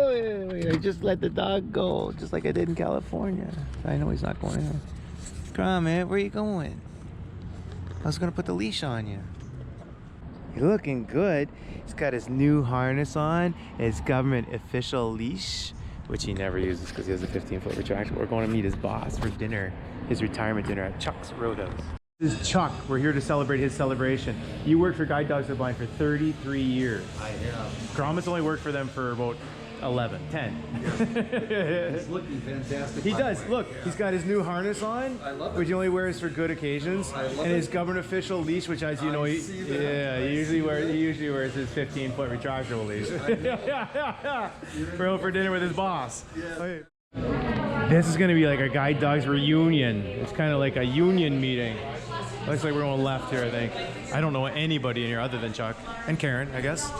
Wait, I just let the dog go, just like I did in California. I know he's not going in. Gromit, where you going? I was gonna put the leash on you. You're looking good. He's got his new harness on, his government official leash, which he never uses because he has a 15-foot retractor. We're going to meet his boss for dinner, his retirement dinner at Chuck's Roadhouse. This is Chuck. We're here to celebrate his celebration. You worked for Guide Dogs Are Blind for 33 years. I have. Gromit's only worked for them for about 11, 10. Yeah. He's looking fantastic. He does. Look, he's got his new harness on, I love it. which he only wears for good occasions, I love and his it. government official leash, which, as you know, he usually wears his 15-foot retractable leash. We're out for dinner with his boss. Yeah. This is going to be like a Guide Dogs reunion. It's kind of like a union meeting. Looks like we're going left here, I think. I don't know anybody in here other than Chuck and Karen, I guess.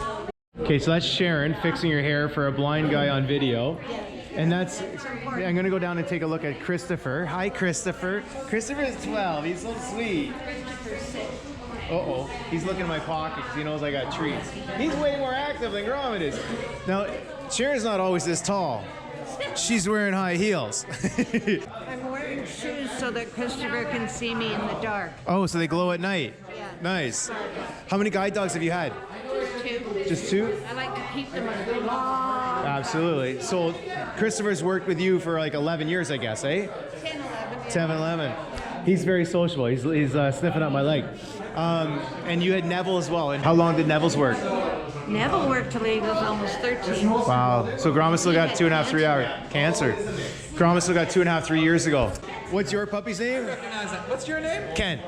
Okay, so that's Sharon fixing her hair for a blind guy on video. And that's, I'm gonna go down and take a look at Christopher. Hi, Christopher. Christopher is 12, he's so sweet. Uh-oh, he's looking in my pocket because he knows I got treats. He's way more active than Gromit is. Now, Sharon's not always this tall. She's wearing high heels. I'm wearing shoes so that Christopher can see me in the dark. Oh, so they glow at night? Yeah. Nice. How many guide dogs have you had? Two. Just two? I like to keep them a long. Absolutely. So Christopher's worked with you for like 11 years, I guess, eh? 10, 11. 10, 11. He's very sociable. He's sniffing up my leg. And you had Neville as well. And how long did Neville's work? Neville worked till he was almost 13. Wow. So Gromit still got 2.5, 3 hours. Cancer. Gromit still got 2.5, 3 years ago. What's your puppy's name? What's your name? Ken.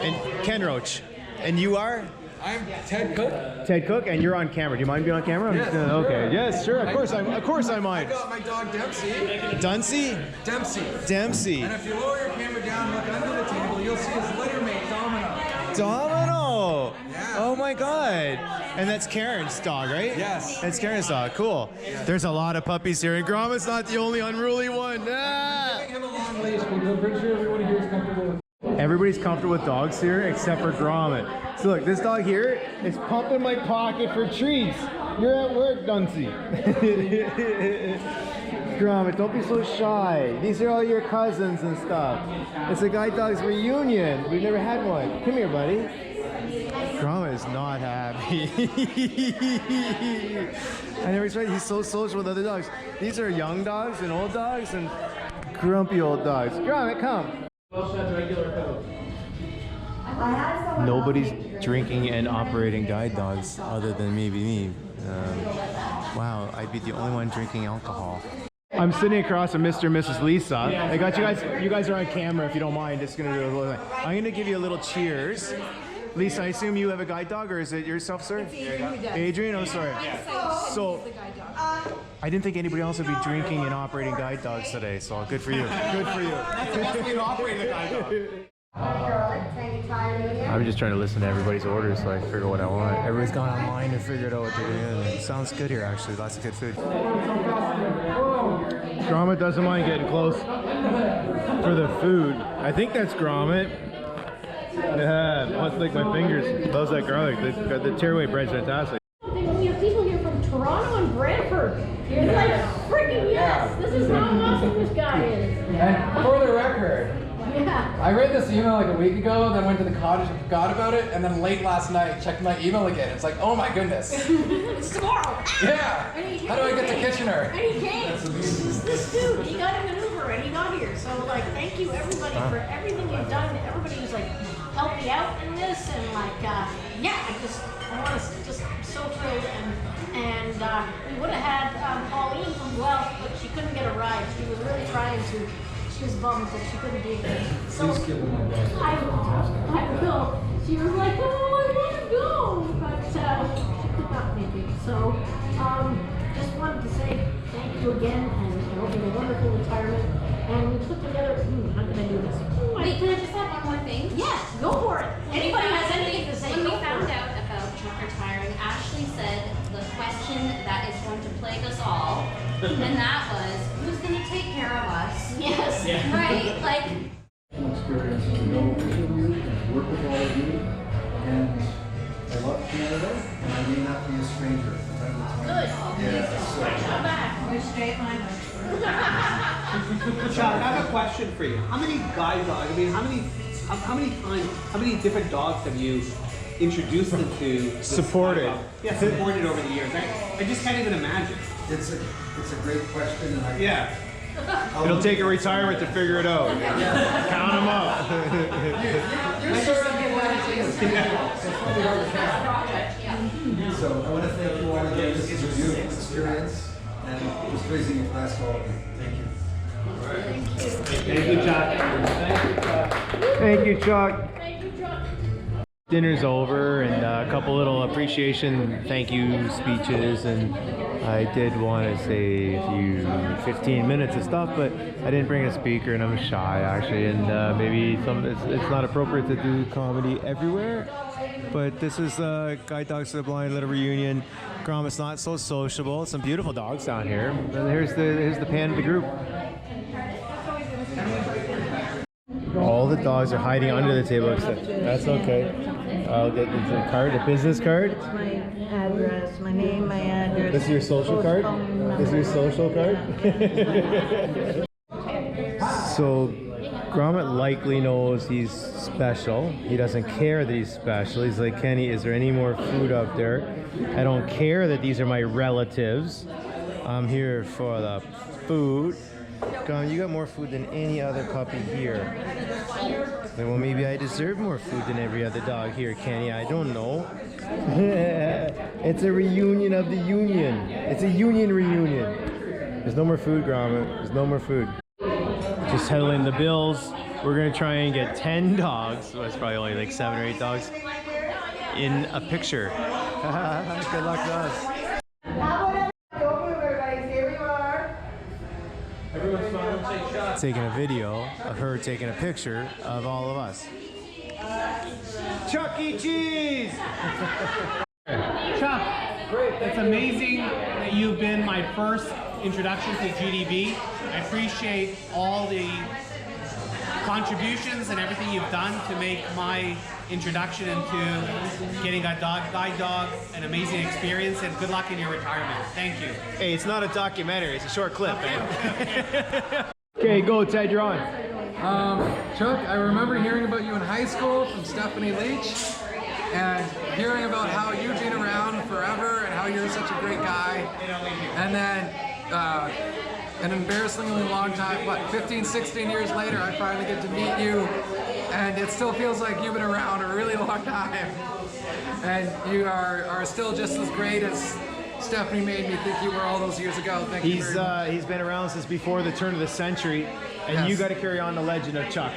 And Ken Roche. And you are? I'm Ted Cook. Ted Cook, and you're on camera. Do you mind being on camera? Yes. Okay. Yes, sure. Of course I mind. I got my dog Dempsey. Dempsey? Dempsey. Dempsey. And if you lower your camera down, look under the table, you'll see his littermate, Domino. Domino! Yeah. Oh my God. And that's Karen's dog, right? Yes. That's Karen's dog. Cool. There's a lot of puppies here, and Gromit's not the only unruly one. Ah! Giving him a long leash, but I'm pretty sure everyone here is comfortable with. Everybody's comfortable with dogs here except for Gromit. So look, this dog here is pumping my pocket for treats. You're at work, Dunsey. Gromit, don't be so shy. These are all your cousins and stuff. It's a Guide Dogs reunion. We've never had one. Come here, buddy. Gromit is not happy. I never tried. He's so social with other dogs. These are young dogs and old dogs and grumpy old dogs. Gromit, come. Nobody's drinking and operating guide dogs other than maybe me. Wow, I'd be the only one drinking alcohol. I'm sitting across from Mr. and Mrs. Lisa. I got you guys. You guys are on camera. If you don't mind, just gonna do a little thing. I'm gonna give you a little cheers. Lisa, I assume you have a guide dog, or is it yourself, sir? Adrian, oh sorry. So, I didn't think anybody else would be drinking and operating guide dogs today, so good for you. Good for you. I'm just trying to listen to everybody's orders so I figure what I want. Everybody's gone online to figure out what they're doing. It sounds good here, actually. Lots of good food. Gromit doesn't mind getting close for the food. I think that's Gromit. Yeah, must lick my fingers. Loves that garlic. The tearaway bread's fantastic. We have people here from Toronto and Brantford. You're like, freaking yes! This is how awesome this guy is. And for the record, Yeah. I read this email like a week ago, then went to the cottage and forgot about it, and then late last night checked my email again. It's like, oh my goodness. It's tomorrow. Yeah. How do I get to Kitchener? And he came. This dude, he got him an Uber and he got here. So like, thank you everybody for everything you've done. Everybody who's like helped me out in this, and like, yeah, I want to just so thrilled. And we would have had Pauline from Guelph, but she couldn't get a ride. She was really trying to. She was bummed that she couldn't be here. So I will. She was like, oh, I want to go, but she could not make it. So just wanted to say thank you again, and I hope you have a wonderful retirement. And we put together. How did I do this? Wait, can I just add one more thing? Yes, go for it. Anybody has anything to say? When we go for found it. out about Chuck retiring, Ashley said the question that is going to plague us all, and that was, who's going to take care of us? Yes. Right? Like. Experience to know each of you and work with all of you. And I love Canada, and I may not be a stranger. Good. I'm back. You stay at my house. Chuck, I have a question for you. How many guide dogs? I mean, how many different dogs have you introduced them to? Supported. Yeah, supported over the years. I just can't even imagine. It's a great question, and Yeah. It'll take a retirement to figure it out. Count them up. So I want to thank you all again. This is a beautiful experience, and just raising your class quality. Thank you. Thank you, Chuck. Thank you, Chuck. Thank you, Chuck. Dinner's over, and a couple little appreciation thank you speeches, and I did want to say a few 15 minutes of stuff, but I didn't bring a speaker, and I'm shy actually, and maybe it's not appropriate to do comedy everywhere, but this is Guide Dogs to the Blind little reunion. Gromit's not so sociable. Some beautiful dogs down here. And here's the pan of the group. All the dogs are hiding under the table, except that's okay. I'll get the card, a business card. My address, my name, my address. This is your social card? This is your social card? So, Gromit likely knows he's special. He doesn't care that he's special. He's like, Kenny, is there any more food up there? I don't care that these are my relatives. I'm here for the food. Gromit, you got more food than any other puppy here. Then, well, maybe I deserve more food than every other dog here, Kenny. I don't know. It's a reunion of the union. It's a union reunion. There's no more food, Gromit. There's no more food. Just settling the bills. We're gonna try and get 10 dogs. Well, it's probably only like 7 or 8 dogs in a picture. Good luck to us. Taking a video of her taking a picture of all of us. Chuck E. Cheese! Chuck, great. It's amazing that you've been my first introduction to GDB. I appreciate all the contributions and everything you've done to make my introduction into getting a guide dog an amazing experience, and good luck in your retirement. Thank you. Hey, it's not a documentary, it's a short clip, man. Okay, go Ted, you're on. Chuck, I remember hearing about you in high school from Stephanie Leach, and hearing about how you've been around forever and how you're such a great guy. And then an embarrassingly long time, what, 15, 16 years later, I finally get to meet you, and it still feels like you've been around a really long time. And you are still just as great as Stephanie made me think you were all those years ago. Thank you very much. He's been around since before the turn of the century, and Yes. you got to carry on the legend of Chuck.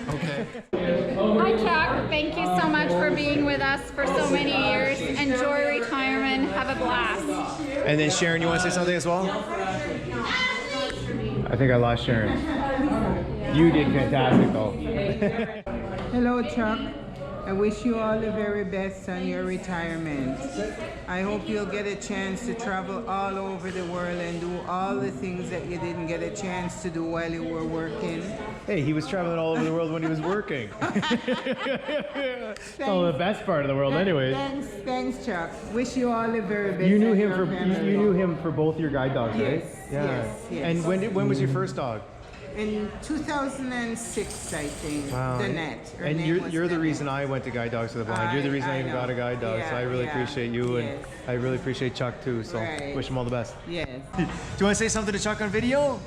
Okay. Hi Chuck, thank you so much for being with us for so many years. Enjoy retirement, have a blast. And then Sharon, you want to say something as well? I think I lost Sharon. You did fantastic though. Hello, Chuck. I wish you all the very best on your retirement. I hope you'll get a chance to travel all over the world and do all the things that you didn't get a chance to do while you were working. Hey, he was traveling all over the world when he was working. It's all the best part of the world anyways. Thanks, Chuck. Wish you all the very best. You knew and him your for family. you knew him for both your guide dogs, right? Yes, yes. And when was your first dog? In 2006, I think. Wow. Danette. Her And name was you're the Danette. reason I went to Guide Dogs to the Blind. You're the reason I even know. got a guide dog. So I really appreciate you, and Yes. I really appreciate Chuck too. So Right. wish him all the best. Yes. Do you want to say something to Chuck on video?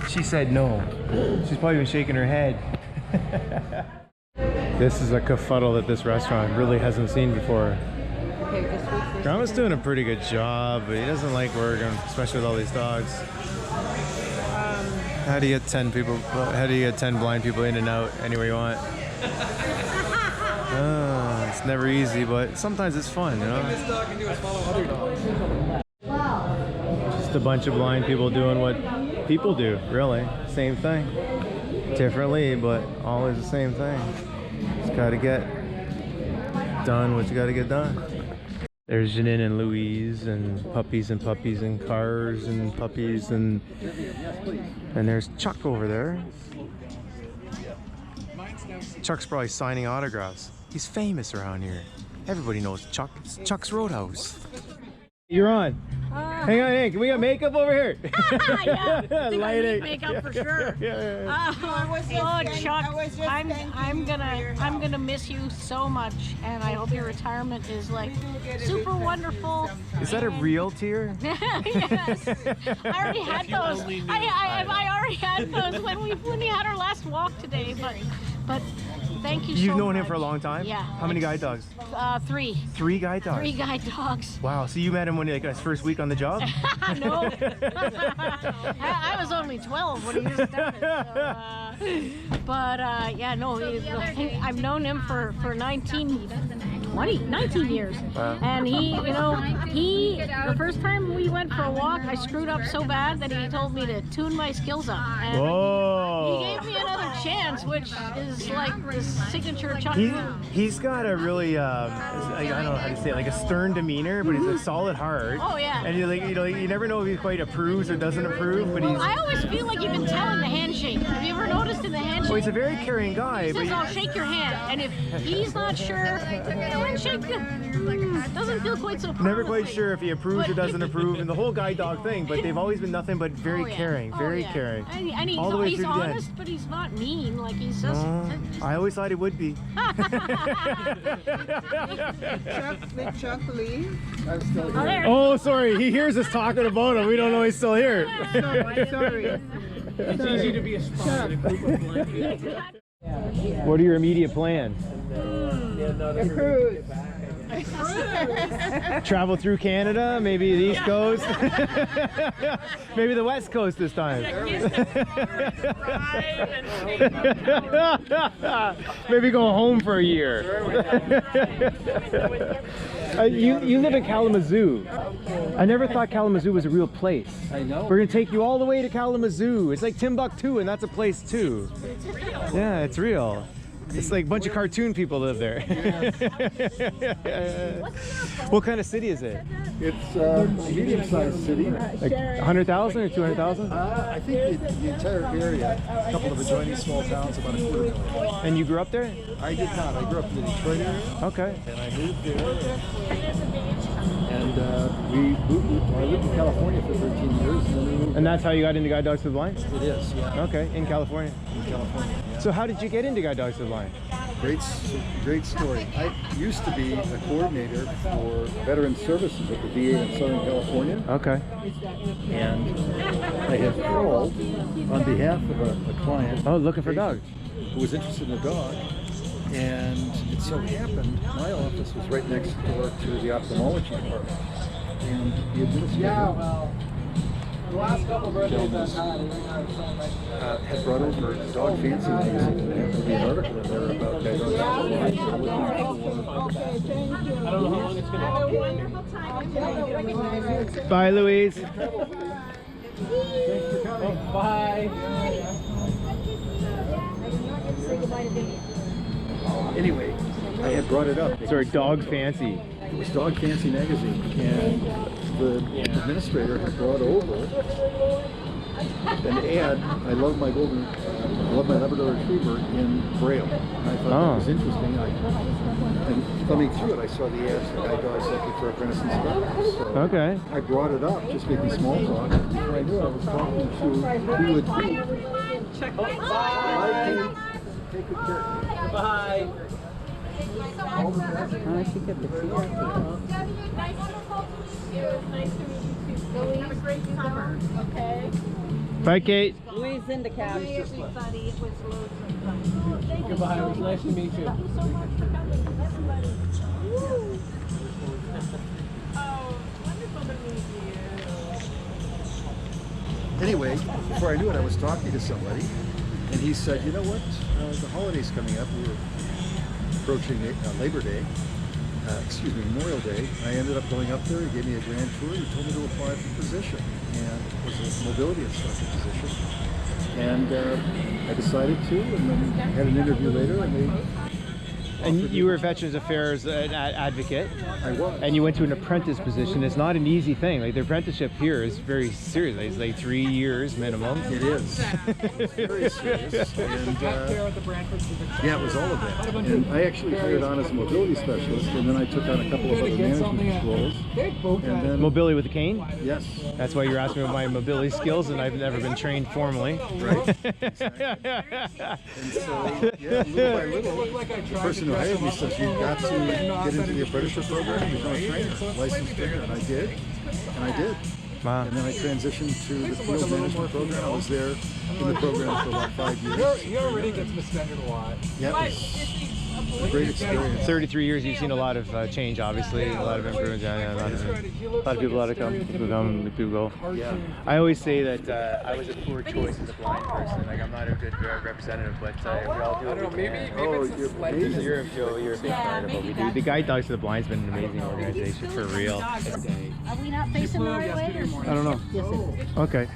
She said no. She's probably been shaking her head. This is a kerfuddle that this restaurant really hasn't seen before. Okay, just wait for Grandma's doing a pretty good job, but he doesn't like working, especially with all these dogs. How do you get 10 people? How do you get 10 blind people in and out anywhere you want? It's never easy, but sometimes it's fun, you know. This dog can do is follow other dogs. Just a bunch of blind people doing what people do, really. Same thing. Differently, but always the same thing. Just gotta get done what you gotta get done. There's Janine and Louise and puppies and cars and puppies and there's Chuck over there. Chuck's probably signing autographs. He's famous around here. Everybody knows Chuck. It's Chuck's Roadhouse. You're on. Hang on, hey, can we got makeup over here? Yeah, lighting. Makeup for sure. Chuck, I'm gonna miss you so much, and I hope your retirement is like super wonderful. Is that a real tear? Yes, I already had those. I already had those when we had our last walk today, but thank you so much. You've known him for a long time? Yeah. How many guide dogs? 3. 3 guide dogs? 3 guide dogs. Wow, so you met him when like his first week on the job? No. I was only 12 when he started. So, yeah, no, I've known him for 19 years. And the first time we went for a walk, I screwed up so bad that he told me to tune my skills up. And Whoa! he gave me another chance, which is like the signature Chuck move. He's got a really, I don't know how to say it, like a stern demeanor, but he's a solid heart. Oh yeah. And you never know if he quite approves or doesn't approve, but he's. I always feel like you can tell in the handshake. Have you ever noticed in the handshake? Well, he's a very caring guy. He but says, I'll shake your hand, and if he's not sure, the handshake doesn't feel quite so perfectly. Never quite sure if he approves or doesn't approve, and the whole guide dog thing, but they've always been nothing but very caring, very caring. And he's, all the way he's through to the end. honest, but he's not mean. Like he's just. I always thought he would be. Did Chuck leave? I'm still here. Oh, sorry. He hears us talking about him. We don't know he's still here. Sorry. It's easy to be a spy in a group of blind people. What are your immediate plans? Cruise. Travel through Canada, maybe the East Coast, maybe the West Coast this time. Maybe go home for a year. You live in Kalamazoo. I never thought Kalamazoo was a real place. I know. We're gonna take you all the way to Kalamazoo. It's like Timbuktu, and that's a place too. Yeah, it's real. It's like a bunch of cartoon people live there. What kind of city is it? It's a medium-sized city. Like 100,000 or 200,000? I think the entire area, a couple of adjoining small towns, about 250,000. And you grew up there? I did not. I grew up in the Detroit area, Okay. and I moved there. And I lived in California for 13 years. And then we moved And that's how you got into Guide Dogs for the Blind? It is, yeah. Okay, in California. In California. Yeah. So how did you get into Guide Dogs for the Blind? Great story. I used to be a coordinator for veteran services at the VA in Southern California. Okay. And I had called on behalf of a client. Oh, looking for dogs. Who was interested in a dog. And it so happened, my office was right next door to the ophthalmology department. And the administrator had brought over Dog Fancy magazine, and there happened to be an article in there about guide dogs. I don't know how long it's going to take. Bye, Louise. Thanks for coming. Bye. Anyway, I had brought it up. Sorry, Dog Fancy. It was Dog Fancy magazine, and the administrator had brought over an ad. I love my Labrador Retriever in Braille. And I thought that was interesting. And thumbing through it, I saw the ads for guide dogs looking for apprentice instructors. So Okay. I brought it up, just making small talk. Before I knew it, I was talking to who would be. Bye. Take good care. Bye. I should get the tea. Have a great summer, okay? Bye, Kate. Louise in the cab. Everybody, it was loads of fun. Thank you Goodbye. It was nice to meet you. so much for coming, everybody. Woo. Oh, wonderful to meet you. Anyway, before I knew it, I was talking to somebody, and he said, "You know what? The holiday's coming up. We were approaching Labor Day. Memorial Day. I ended up going up there. He gave me a grand tour. He told me to apply for the position, and it was a mobility instructor position. And I decided to, and then had an interview later, and And you were a Veterans Affairs advocate. I was. And you went to an apprentice position. It's not an easy thing. Like the apprenticeship here is very serious. It's like 3 years minimum. It is. It's very serious. And yeah, it was all of that. And I actually hired on as a mobility specialist, and then I took on a couple of other management roles. And then Mobility with a cane? yes. That's why you're asking me about my mobility skills, and I've never been trained formally. Right. And so, yeah, little by little, the person who hired me says, you've got to get into the apprenticeship program, become a trainer, licensed trainer. And I did. And I did. Wow. And then I transitioned to the field management program. I was there in the program for about 5 years. He already gets suspended a lot. Yeah, it was a great experience. 33 years, you've seen a lot of change, obviously, a lot of improvements. Yeah, a lot of people, people come, people go. Yeah. I always say that I was a poor choice as a blind person. Like, I'm not a good representative, but we all do. I don't know, maybe Oh, it's you're just like amazing. You're a big part of what we do. The Guide Dogs to the Blind's been an amazing organization, for real. Are we not facing the right way? I don't know. Okay.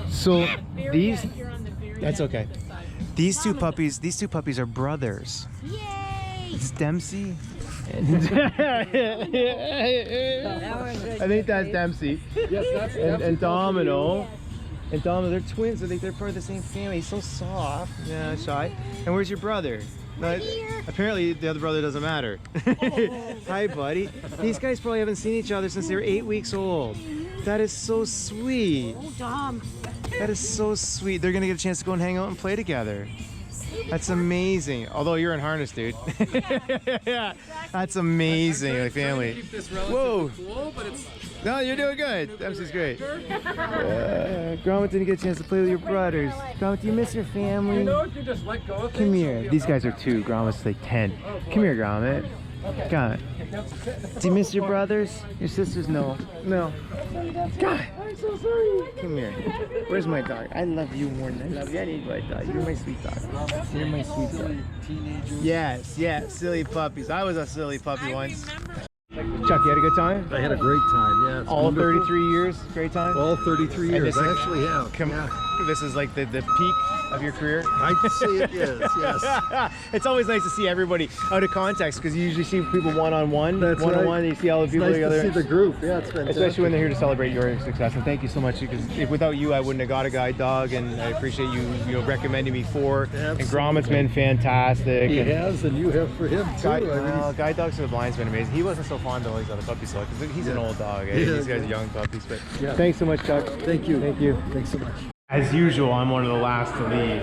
So these, that's okay. These two puppies are brothers. Yay! It's Dempsey. I think that's Dempsey. yes, that's And Domino. And Domino, they're twins. I think they're part of the same family. He's so soft. Yeah, shy. And where's your brother? No, apparently the other brother doesn't matter. Hi, buddy. These guys probably haven't seen each other since they were 8 weeks old. That is so sweet. Oh, Dom. That is so sweet. They're gonna get a chance to go and hang out and play together. That's amazing. Although you're in harness, dude. Yeah, that's amazing. Like family. Keep this Whoa. relatively cool, but it's No, you're doing good. Dempsey's great. Gromit didn't get a chance to play with your brothers. Gromit, do you miss your family? if you just let go of Come here. These guys are 2. Gromit's like 10. Come here, Gromit. God. Do you miss your brothers? Your sisters? No. No. God. I'm so sorry. Come here. Where's my dog? I love you more than I love you. I need my dog. You're my sweet dog. You're my sweet dog. Yes, yes. Silly puppies. I was a silly puppy once. Chuck, you had a good time? I had a great time, yeah. It's All wonderful. 33 years? Great time? All 33 years. this I is- actually have. This is like the peak of your career? I'd say it is, yes. It's always nice to see everybody out of context because you usually see people one-on-one. That's right. One-on-one, you see all the It's people nice together. to see the group. Yeah, it's fantastic. Especially when they're here to celebrate your success. And thank you so much because without you, I wouldn't have got a guide dog. And I appreciate you recommending me for. Absolutely. And Gromit's been fantastic. He and has, and you have for him too. Guide Dogs to the Blind's been amazing. He wasn't so fond of all these other puppies though because he's an old dog. Eh? Yeah, These guys are yeah. young puppies. But Yeah. thanks so much, Chuck. Thank you. Thank you. Thanks so much. As usual, I'm one of the last to leave.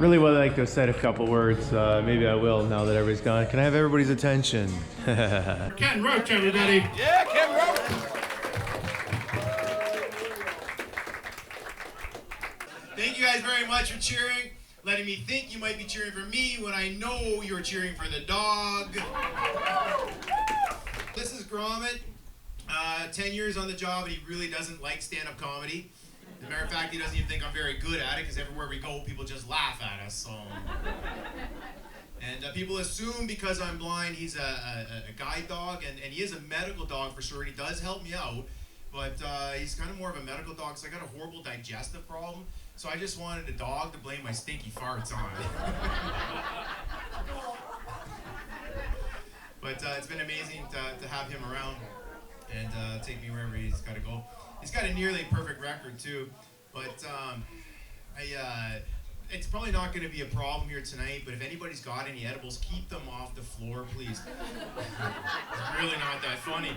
Really would like to have said a couple words. Maybe I will now that everybody's gone. Can I have everybody's attention? Ken Roche, everybody. Yeah, Ken Roche. Thank you guys very much for cheering, letting me think you might be cheering for me when I know you're cheering for the dog. This is Gromit. 10 years on the job, and he really doesn't like stand-up comedy. As a matter of fact, he doesn't even think I'm very good at it, because everywhere we go, people just laugh at us. So. And people assume because I'm blind, he's a guide dog, and he is a medical dog for sure, and he does help me out. But he's kind of more of a medical dog, so I got a horrible digestive problem. So I just wanted a dog to blame my stinky farts on. But it's been amazing to have him around and take me wherever he's got to go. He's got a nearly perfect record too, but it's probably not going to be a problem here tonight, but if anybody's got any edibles, keep them off the floor, please. It's really not that funny.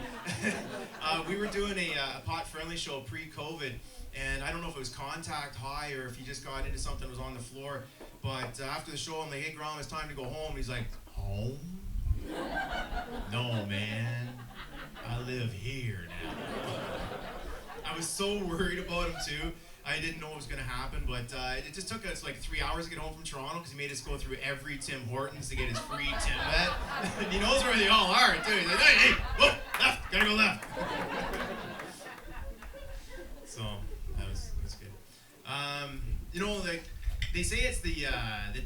We were doing a pot-friendly show pre-COVID, and I don't know if it was contact high or if he just got into something that was on the floor, but after the show, I'm like, hey, Grom, it's time to go home. He's like, home? No, man. I live here now. I was so worried about him too. I didn't know what was going to happen, but it just took us like 3 hours to get home from Toronto because he made us go through every Tim Hortons to get his free Timbet. And he knows where they all are too. He's like, hey, whoop, left, gotta go left. So that was good. You know, like they say it's the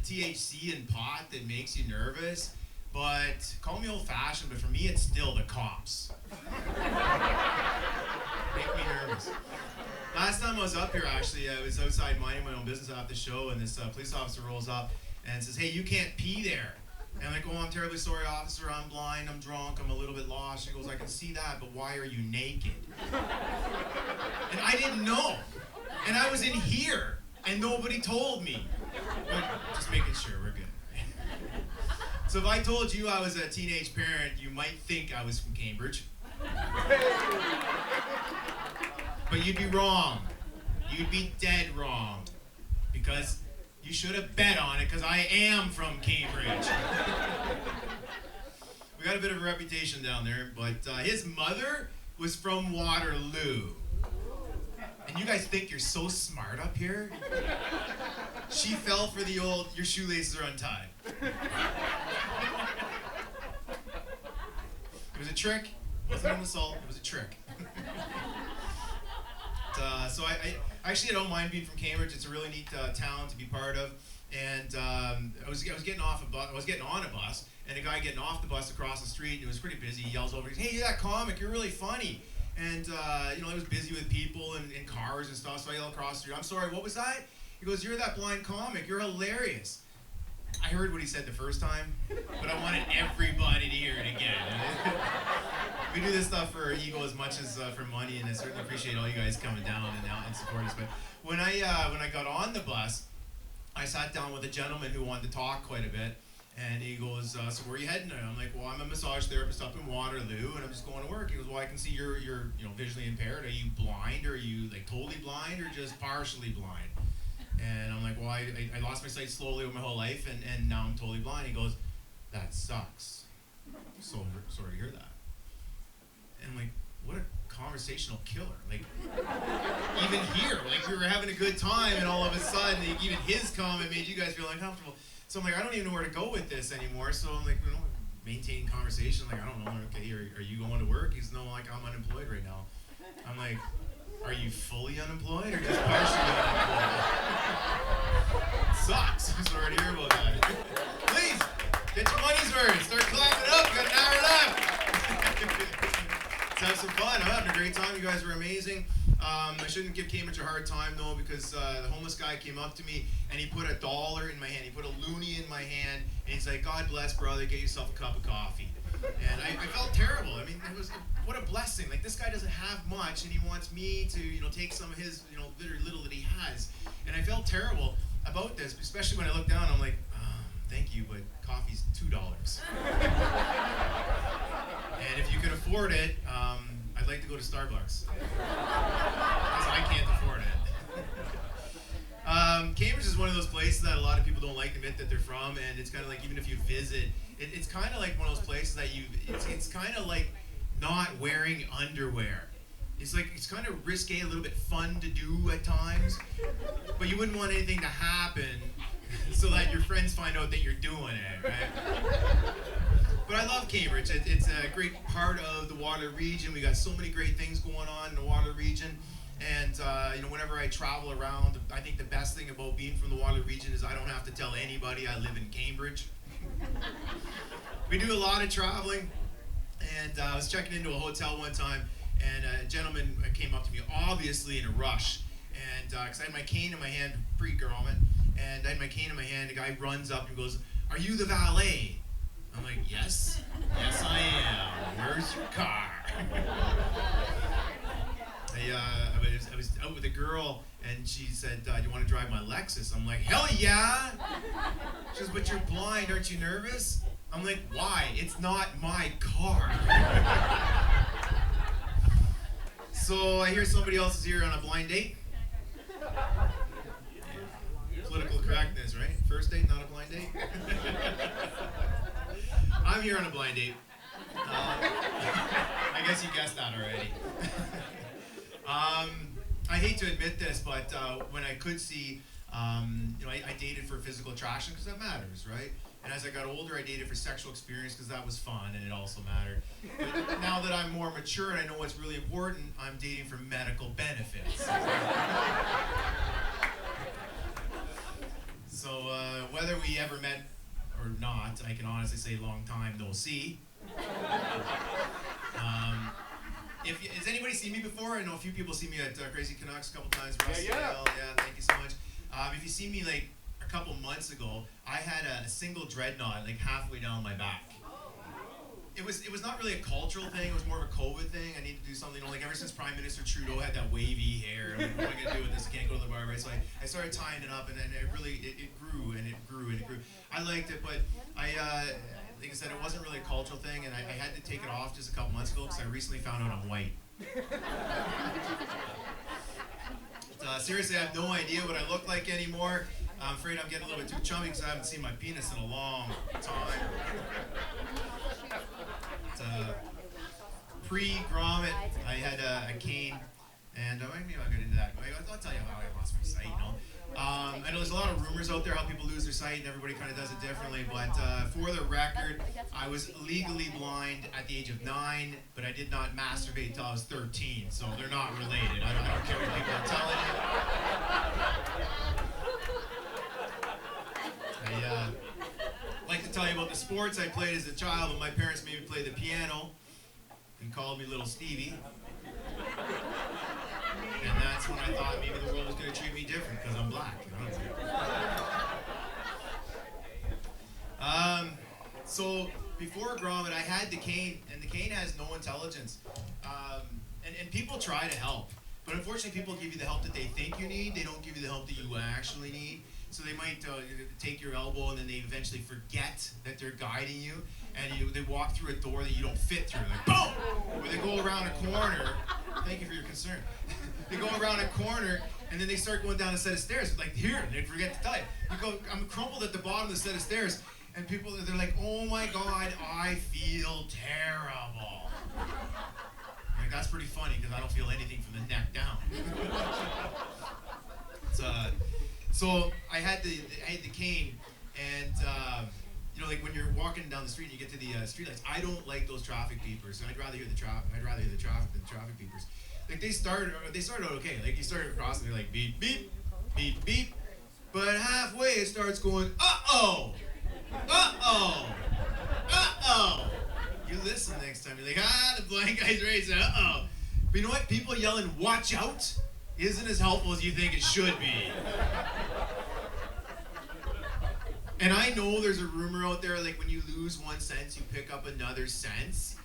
THC in pot that makes you nervous. But call me old-fashioned, but for me, it's still the cops. Make me nervous. Last time I was up here, actually, I was outside minding my own business after the show, and this police officer rolls up and says, hey, you can't pee there. And I'm like, oh, I'm terribly sorry, officer. I'm blind. I'm drunk. I'm a little bit lost. She goes, I can see that, but why are you naked? And I didn't know. And I was in here, and nobody told me. But just making sure we're good. So if I told you I was a teenage parent, you might think I was from Cambridge. But you'd be wrong. You'd be dead wrong. Because you should have bet on it, because I am from Cambridge. We got a bit of a reputation down there, but his mother was from Waterloo. And you guys think you're so smart up here? She fell for the old, your shoelaces are untied. It was a trick. It wasn't an assault, it was a trick. So I actually don't mind being from Cambridge. It's a really neat town to be part of. And I was getting on a bus, and a guy getting off the bus across the street, and it was pretty busy. He yells over, he goes, hey, you're that comic, you're really funny. And I was busy with people and cars and stuff, so I yelled across the street, I'm sorry, what was that? He goes, you're that blind comic, you're hilarious. I heard what he said the first time, but I wanted everybody to hear it again. We do this stuff for ego as much as for money, and I certainly appreciate all you guys coming down and support us. But when I got on the bus, I sat down with a gentleman who wanted to talk quite a bit, and he goes, so where are you heading to? I'm like, well, I'm a massage therapist up in Waterloo, and I'm just going to work. He goes, well, I can see you're visually impaired. Are you blind, or are you like totally blind, or just partially blind? And I'm like, well, I lost my sight slowly over my whole life, and now I'm totally blind. He goes, that sucks. So sorry to hear that. And I'm like, what a conversational killer. Like, even here, like we were having a good time, and all of a sudden, like, even his comment made you guys feel uncomfortable. So I'm like, I don't even know where to go with this anymore. So I'm like, maintaining conversation. Like, I don't know. Okay, are you going to work? He's no, like, I'm unemployed right now. I'm like, are you fully unemployed or just partially unemployed? Sucks. I'm sorry to hear about that. Please, get your money's worth. Start clapping it up. Got an hour left. Let's have some fun. I'm having a great time. You guys were amazing. I shouldn't give Cambridge a hard time, though, because the homeless guy came up to me, and he put $1 in my hand. He put a loonie in my hand, and he's like, God bless, brother. Get yourself a cup of coffee. And I felt terrible. I mean, what a blessing. Like, this guy doesn't have much, and he wants me to, take some of his, very little that he has. And I felt terrible about this, especially when I looked down. I'm like, thank you, but coffee's $2. And if you could afford it, I'd like to go to Starbucks. Because I can't afford it. Cambridge is one of those places that a lot of people don't like to admit that they're from, and it's kind of like, even if you visit, it's kind of like one of those places that it's kind of like not wearing underwear. It's like, it's kind of risque, a little bit fun to do at times, but you wouldn't want anything to happen so that your friends find out that you're doing it, right? But I love Cambridge. It's a great part of the Waterloo Region. We got so many great things going on in the Waterloo Region. And whenever I travel around, I think the best thing about being from the Waterloo Region is I don't have to tell anybody I live in Cambridge. We do a lot of traveling, and I was checking into a hotel one time, and a gentleman came up to me, obviously in a rush, and because I had my cane in my hand, pre-Gromit, and I had my cane in my hand. The guy runs up and goes, "Are you the valet?" I'm like, yes I am. Where's your car? I was out with a girl, and she said, do you want to drive my Lexus? I'm like, hell yeah! She goes, but you're blind, aren't you nervous? I'm like, why? It's not my car. So I hear somebody else is here on a blind date. Yeah. Political correctness, right? First date, not a blind date? I'm here on a blind date. I guess you guessed that already. I hate to admit this, but when I could see, I dated for physical attraction because that matters, right? And as I got older, I dated for sexual experience because that was fun and it also mattered. But now that I'm more mature and I know what's really important, I'm dating for medical benefits. So whether we ever met or not, I can honestly say long time no see. Has anybody seen me before? I know a few people see me at Crazy Canucks a couple times. Russ, yeah, thank you so much. If you see me like a couple months ago, I had a single dreadnought like halfway down my back. It was not really a cultural thing, it was more of a COVID thing. I need to do something, like ever since Prime Minister Trudeau had that wavy hair, I'm like, what am I gonna do with this? I can't go to the bar, right? So I started tying it up, and then it grew and it grew and it grew. I liked it, but like I said, it wasn't really a cultural thing, and I had to take it off just a couple months ago because I recently found out I'm white. Seriously, I have no idea what I look like anymore. I'm afraid I'm getting a little bit too chummy because I haven't seen my penis in a long time. Pre-Gromit, I had a cane, and maybe I'll get into that. I'll tell you how I lost my sight, you know. I know there's a lot of rumors out there how people lose their sight, and everybody kind of does it differently, but for the record, I was legally blind at the age of 9, but I did not masturbate until I was 13, so they're not related. I don't care what people are telling you. I'd like to tell you about the sports I played as a child when my parents made me play the piano and called me Little Stevie. And that's when I thought maybe the world was going to treat me different because I'm black. You know? So before Gromit, I had the cane, and the cane has no intelligence. And people try to help, but unfortunately people give you the help that they think you need. They don't give you the help that you actually need. So they might take your elbow, and then they eventually forget that they're guiding you, and they walk through a door that you don't fit through, like boom! Or they go around a corner. Thank you for your concern. They go around a corner, and then they start going down a set of stairs. Like here, and they forget to tell you. I'm crumpled at the bottom of the set of stairs, and people, they're like, oh my God, I feel terrible. Like, that's pretty funny, because I don't feel anything from the neck down. So I had the cane, and you know, like when you're walking down the street and you get to the streetlights, I don't like those traffic beepers. I'd rather hear the traffic. I'd rather hear the traffic than the traffic beepers. Like they started out okay. Like you started across and they're like beep beep, beep beep, but halfway it starts going uh-oh, uh-oh, uh-oh. You listen next time. You're like, the blind guy's right, so uh-oh. But you know what? People yelling watch out isn't as helpful as you think it should be. And I know there's a rumor out there, like when you lose one sense, you pick up another sense.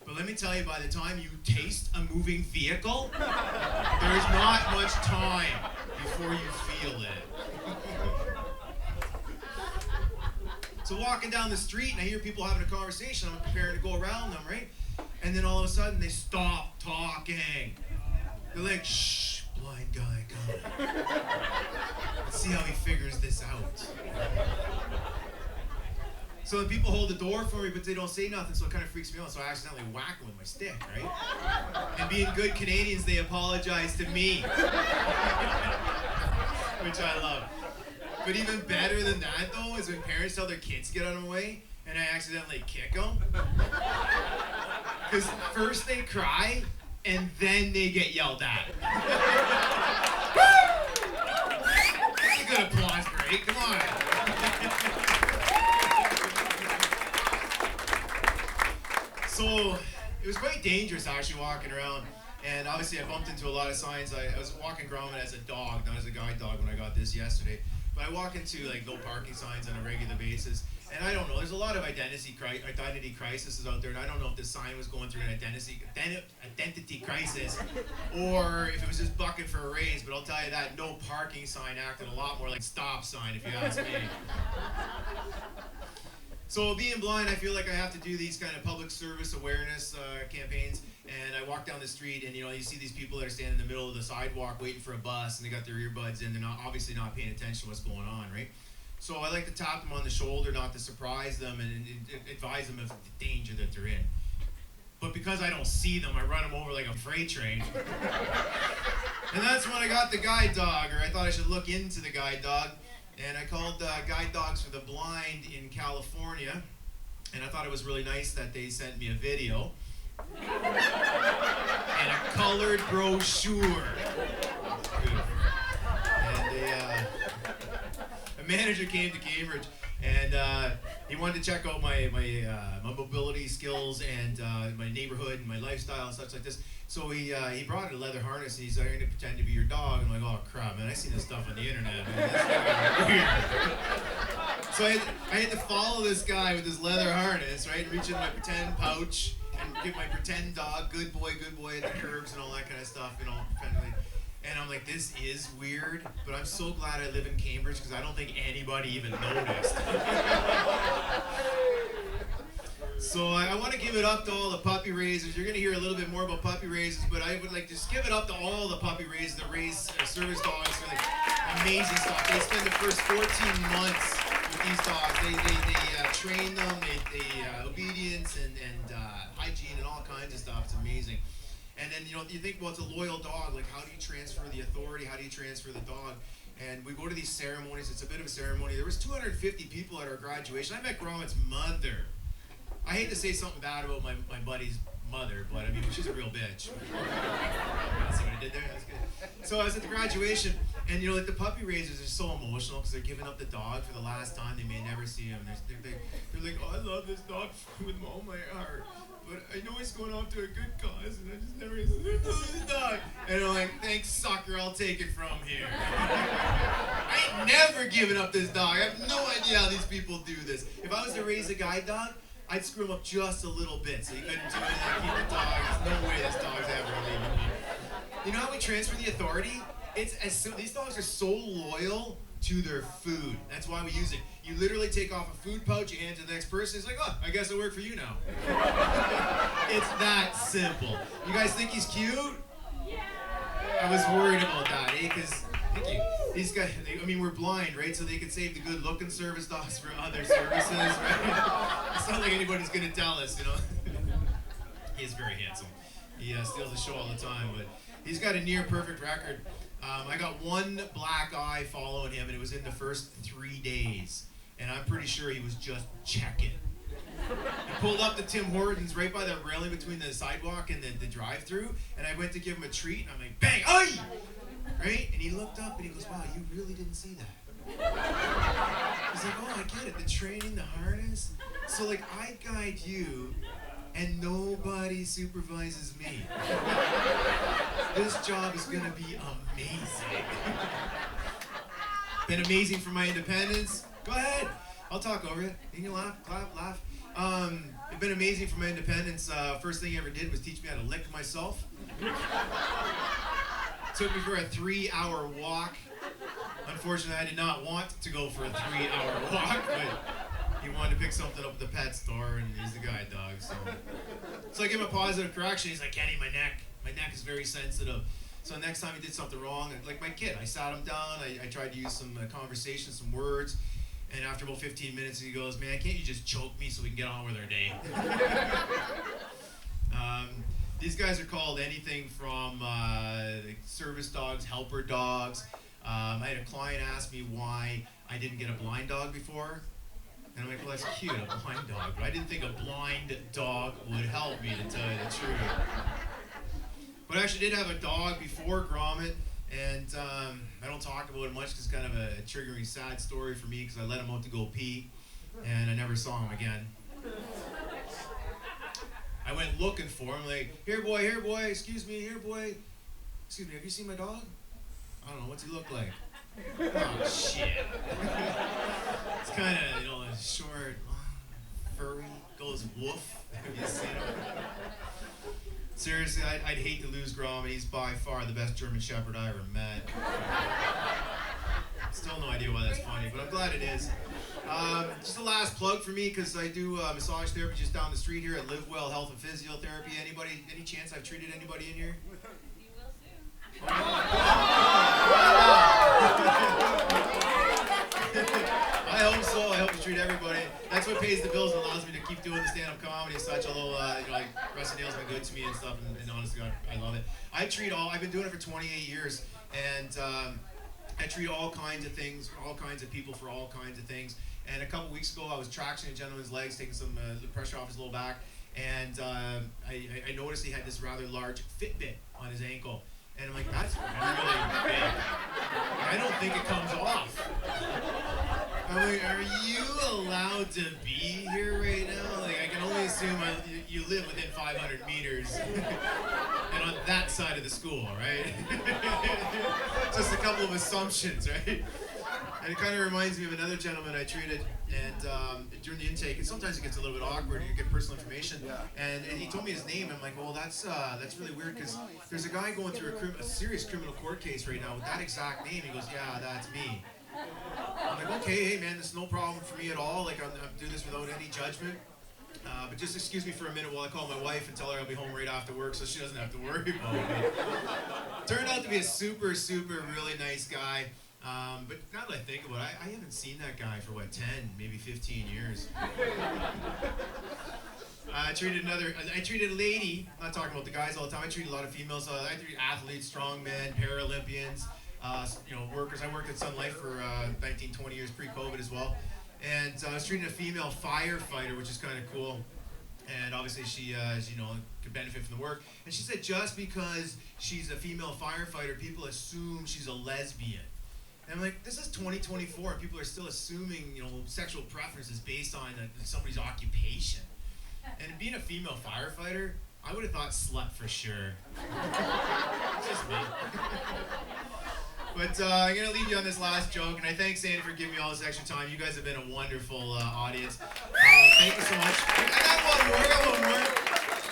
But let me tell you, by the time you taste a moving vehicle, there's not much time before you feel it. So walking down the street, and I hear people having a conversation, I'm preparing to go around them, right? And then all of a sudden, they stop talking. They're like, shh, blind guy, come. Let's see how he figures this out. So the people hold the door for me, but they don't say nothing, so it kind of freaks me out. So I accidentally whack them with my stick, right? And being good Canadians, they apologize to me, which I love. But even better than that, though, is when parents tell their kids to get out of the way, and I accidentally kick them. Because first they cry, and then they get yelled at. That's a good applause break, come on. So it was quite dangerous actually walking around, and obviously I bumped into a lot of signs. I was walking Gromit as a dog, not as a guide dog when I got this yesterday. But I walk into like no parking signs on a regular basis, and I don't know. There's a lot of identity crises out there, and I don't know if this sign was going through an identity crisis, or if it was just bucking for a raise. But I'll tell you that no parking sign acted a lot more like stop sign, if you ask me. So being blind, I feel like I have to do these kind of public service awareness campaigns. And I walk down the street, and you know, you see these people that are standing in the middle of the sidewalk waiting for a bus, and they got their earbuds in. They're obviously not paying attention to what's going on, right? So I like to tap them on the shoulder, not to surprise them, and advise them of the danger that they're in. But because I don't see them, I run them over like a freight train. And that's when I got the guide dog, or I thought I should look into the guide dog. And I called Guide Dogs for the Blind in California, and I thought it was really nice that they sent me a video and a colored brochure. And a manager came to Cambridge, and he wanted to check out my mobility skills and my neighborhood and my lifestyle and such like this. So he brought a leather harness and he's like, I'm going to pretend to be your dog. I'm like, oh crap, man, I see this stuff on the internet, man. That's weird. So I had to follow this guy with his leather harness, right? Reach into my pretend pouch and give my pretend dog, good boy at the curbs and all that kind of stuff, you know, pretending. And I'm like, this is weird, but I'm so glad I live in Cambridge because I don't think anybody even noticed. So I want to give it up to all the puppy raisers. You're going to hear a little bit more about puppy raisers, but I would like to just give it up to all the puppy raisers that raise service dogs. For like amazing stuff. They spend the first 14 months with these dogs. They train them, they obedience and hygiene and all kinds of stuff. It's amazing. And then, you know, you think, well, it's a loyal dog. Like, how do you transfer the authority? How do you transfer the dog? And we go to these ceremonies. It's a bit of a ceremony. There was 250 people at our graduation. I met Gromit's mother. I hate to say something bad about my buddy's mother, but I mean, she's a real bitch. See what I did there? That's good. So I was at the graduation, and you know, like the puppy raisers are so emotional because they're giving up the dog for the last time. They may never see him. They're like, oh, I love this dog with all my heart, but I know it's going off to a good cause, and I just never lose the dog. And I'm like, thanks, sucker, I'll take it from here. I ain't never given up this dog. I have no idea how these people do this. If I was to raise a guide dog, I'd screw him up just a little bit so he couldn't do anything, keep the dog. There's no way this dog's ever leaving me. You know how we transfer the authority? These dogs are so loyal to their food. That's why we use it. You literally take off a food pouch, you hand it to the next person, it's like, oh, I guess I work for you now. It's that simple. You guys think he's cute? Yeah. I was worried about that, because thank you. These guys, I mean, we're blind, right? So they could save the good-looking service dogs for other services, right? It's not like anybody's gonna tell us, you know. He is very handsome. He steals the show all the time, but he's got a near-perfect record. I got one black eye following him, and it was in the first 3 days. And I'm pretty sure he was just checking. He pulled up to Tim Hortons right by the railing between the sidewalk and the drive-thru, and I went to give him a treat, and I'm like, bang, oi! Right? And he looked up and he goes, wow, you really didn't see that. He's like, oh, I get it, the training, the harness. So like, I guide you and nobody supervises me. This job is gonna be amazing. Been amazing for my independence. Go ahead, I'll talk over it. You can laugh, clap, laugh. It's been amazing for my independence. First thing he ever did was teach me how to lick myself. Took me for a 3-hour walk. Unfortunately, I did not want to go for a 3-hour walk, but he wanted to pick something up at the pet store, and he's the guide dog, so I give him a positive correction. He's like, Kenny, my neck is very sensitive. So next time he did something wrong, like my kid, I sat him down, I tried to use some conversation, some words, and after about 15 minutes, he goes, man, can't you just choke me so we can get on with our day? These guys are called anything from service dogs, helper dogs. I had a client ask me why I didn't get a blind dog before. And I'm like, well, that's cute, a blind dog. But I didn't think a blind dog would help me, to tell you the truth. But I actually did have a dog before Gromit. And I don't talk about it much because it's kind of a triggering, sad story for me because I let him out to go pee. And I never saw him again. I went looking for him, like, here boy, excuse me, here boy. Excuse me, have you seen my dog? I don't know, what's he look like? Oh, shit. It's kind of, you know, a short, furry, goes woof. Have you seen him? Seriously, I'd hate to lose Gromit. He's by far the best German Shepherd I ever met. Still no idea why that's funny, but I'm glad it is. Just a last plug for me, because I do massage therapy just down the street here at Live Well Health and Physiotherapy. Anybody, any chance I've treated anybody in here? You will soon. I hope so. I hope to treat everybody. That's what pays the bills and allows me to keep doing the stand-up comedy and such, although, you know, like, Rusty Nail's been good to me and stuff, and honestly, I love it. I've been doing it for 28 years, and I treat all kinds of things, all kinds of people for all kinds of things. And a couple weeks ago, I was tractioning a gentleman's legs, taking some the pressure off his low back, and I noticed he had this rather large Fitbit on his ankle. And I'm like, that's really big. I don't think it comes off. I'm like, are you allowed to be here right now? Like, I can only assume you live within 500 meters and on that side of the school, right? Just a couple of assumptions, right? And it kind of reminds me of another gentleman I treated, and during the intake, and sometimes it gets a little bit awkward. You get personal information, and he told me his name. I'm like, well, that's really weird because there's a guy going through a serious criminal court case right now with that exact name. He goes, yeah, that's me. I'm like, okay, hey man, this is no problem for me at all. Like, I'm doing this without any judgment. But just excuse me for a minute while I call my wife and tell her I'll be home right after work so she doesn't have to worry about me. Turned out to be a super, super really nice guy. But now that I think about it, I haven't seen that guy for what, 10, maybe 15 years. I treated a lady, I'm not talking about the guys all the time, I treated a lot of females, I treated athletes, strongmen, Paralympians, workers. I worked at Sun Life for 19, 20 years pre-COVID as well. And I was treating a female firefighter, which is kind of cool. And obviously she, could benefit from the work. And she said just because she's a female firefighter, people assume she's a lesbian. And I'm like, this is 2024, and people are still assuming, sexual preferences based on somebody's occupation. And being a female firefighter, I would have thought slut for sure. It's just me. But I'm going to leave you on this last joke, and I thank Sandy for giving me all this extra time. You guys have been a wonderful audience. Thank you so much. I got one more.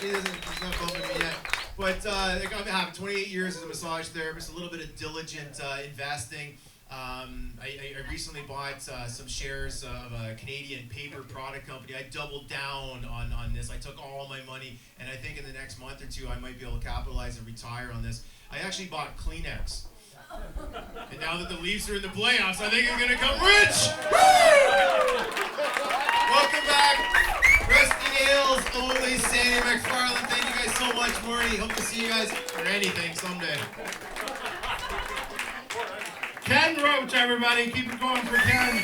He's not bumping me yet. But I have 28 years as a massage therapist, a little bit of diligent investing. I recently bought some shares of a Canadian paper product company. I doubled down on this. I took all my money, and I think in the next month or two I might be able to capitalize and retire on this. I actually bought Kleenex. And now that the Leafs are in the playoffs, I think I'm going to come rich! Welcome back, Rusty Nails, only Sandy McFarland. Thank you guys so much, Morty. Hope to see you guys for anything someday. Ken Roche, everybody. Keep it going for Ken.